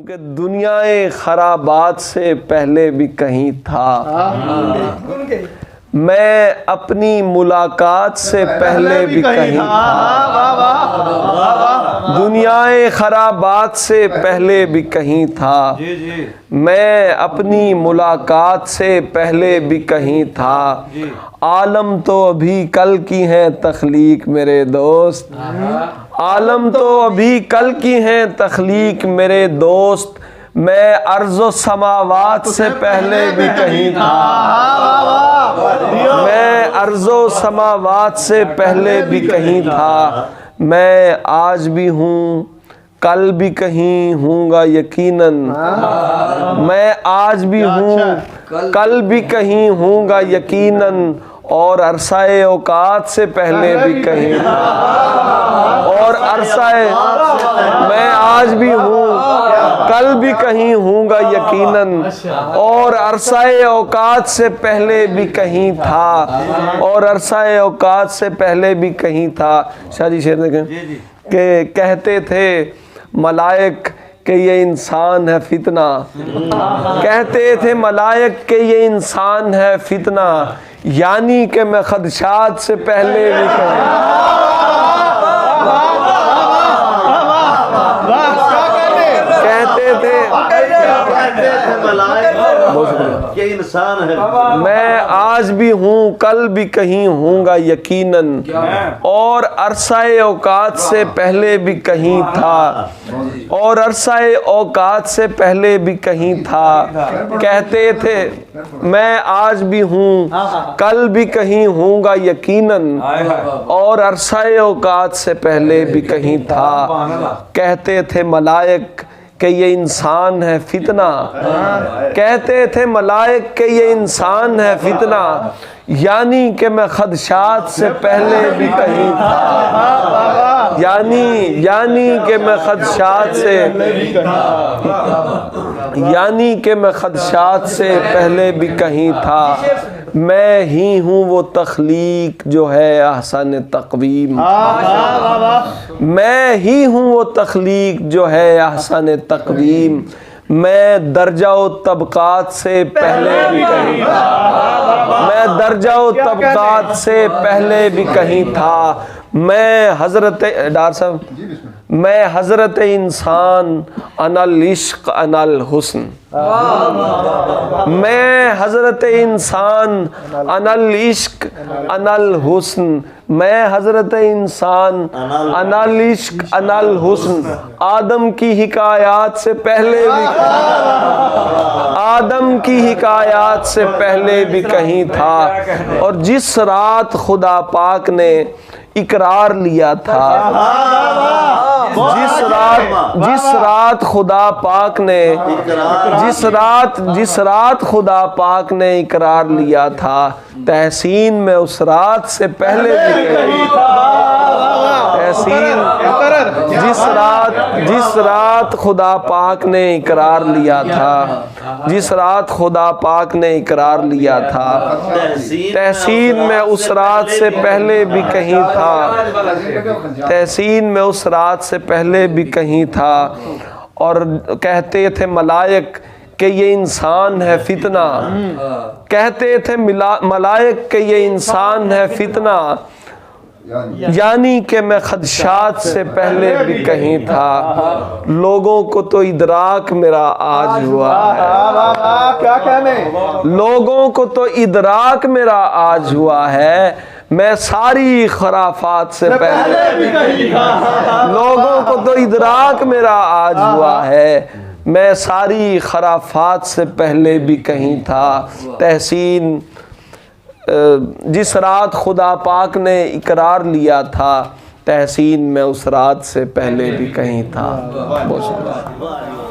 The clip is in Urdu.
کہ دنیائے خرابات سے پہلے بھی کہیں تھا، میں اپنی ملاقات سے پہلے بھی کہیں تھا، دنیائے خرابات سے پہلے بھی کہیں تھا، میں اپنی ملاقات سے پہلے بھی کہیں تھا، عالم تو ابھی کل کی ہے تخلیق میرے دوست، عالم تو ابھی کل کی ہے تخلیق میرے دوست، میں ارض و سماوات سے پہلے بھی کہیں تھا، میں ارض و سماوات سے پہلے بھی کہیں تھا، میں آج بھی ہوں کل بھی کہیں ہوں گا یقیناً، میں آج بھی ہوں کل بھی کہیں ہوں گا یقیناً، اور عرصہ اوقات سے پہلے بھی کہیں تھا، اور عرصہ میں آج بھی ہوں کل بھی کہیں ہوں گا یقیناً، اور عرصہ اوقات سے پہلے بھی کہیں تھا، اور عرصہ اوقات سے پہلے بھی کہیں تھا۔ شاہ جی شعر دیکھیں کہ کہتے تھے ملائک کہ یہ انسان ہے فتنہ، کہتے تھے ملائک کہ یہ انسان ہے فتنہ، یعنی کہ میں خدشات سے پہلے بھی کہتے تھے یہ انسان ہے، میں آج بھی ہوں کل بھی کہیں ہوں گا یقیناً، اور عرصہ اوقات سے پہلے بھی کہیں تھا، اور عرصہ اوقات سے پہلے بھی کہیں تھا، کہتے تھے میں آج بھی ہوں کل بھی کہیں ہوں گا یقیناً، اور عرصہ اوقات سے پہلے بھی کہیں تھا، کہتے تھے ملائک کہ یہ انسان ہے فتنہ، کہتے تھے ملائک کہ یہ انسان ہے فتنہ، یعنی کہ میں خدشات سے پہلے بھی کہیں تھا، یعنی کہ میں خدشات سے یعنی کہ میں خدشات سے پہلے بھی کہیں تھا، میں ہی ہوں وہ تخلیق جو ہے احسن تقویم، میں ہی ہوں وہ تخلیق جو ہے احسن تقویم، میں درجہ و طبقات سے پہلے بھی کہیں تھا، میں درجہ و طبقات سے پہلے بھی کہیں تھا، میں حضرت ڈار صاحب میں حضرت انسان انا العشق انا الحسن، میں حضرت انسان انا العشق انا الحسن، میں حضرت انسان انا العشق انا الحسن، آدم کی حکایات سے پہلے بھی آدم کی حکایات سے پہلے بھی کہیں تھا، اور جس رات خدا پاک نے اقرار لیا تھا، جس رات خدا پاک نے جس رات خدا پاک نے اقرار لیا تھا، تحسین میں اس رات سے پہلے بھی کہیں تحسین جس رات خدا پاک نے اقرار لیا تھا، جس رات خدا پاک نے اقرار لیا تھا، تحسین میں اس رات سے پہلے بھی کہیں تھا، تحسین میں اس رات سے پہلے بھی کہیں تھا، اور کہتے تھے ملائک کہ یہ انسان ہے فتنہ، کہتے تھے ملائک کہ یہ انسان ہے فتنہ، یعنی کہ میں خدشات سے پہلے بھی کہیں تھا، لوگوں کو تو ادراک میرا آج ہوا ہے، لوگوں کو تو ادراک میرا آج ہوا ہے، میں ساری خرافات سے پہلے لوگوں کو تو ادراک میرا آج ہوا ہے، میں ساری خرافات سے پہلے بھی کہیں تھا، تحسین جس رات خدا پاک نے اقرار لیا تھا، تحسین میں اس رات سے پہلے بھی کہیں تھا۔ بہت شکریہ۔